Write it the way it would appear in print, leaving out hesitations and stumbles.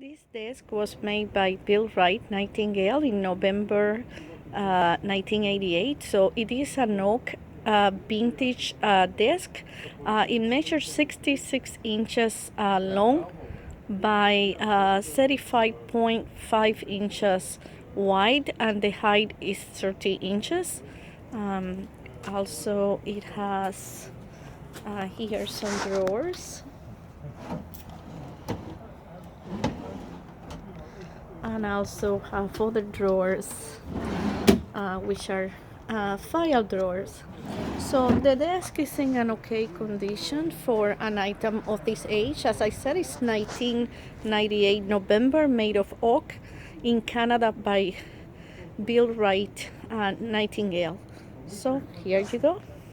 This desk was made by Biltrite Nightingale in November 1988. So it is an oak vintage desk. It measures 66 inches long by 35.5 inches wide, and the height is 30 inches. Also, it has here some drawers, and also have other drawers which are file drawers. So the desk is in an okay condition for an item of this age. As I said, it's 1998 November, made of oak in Canada by Biltrite Nightingale. So here you go.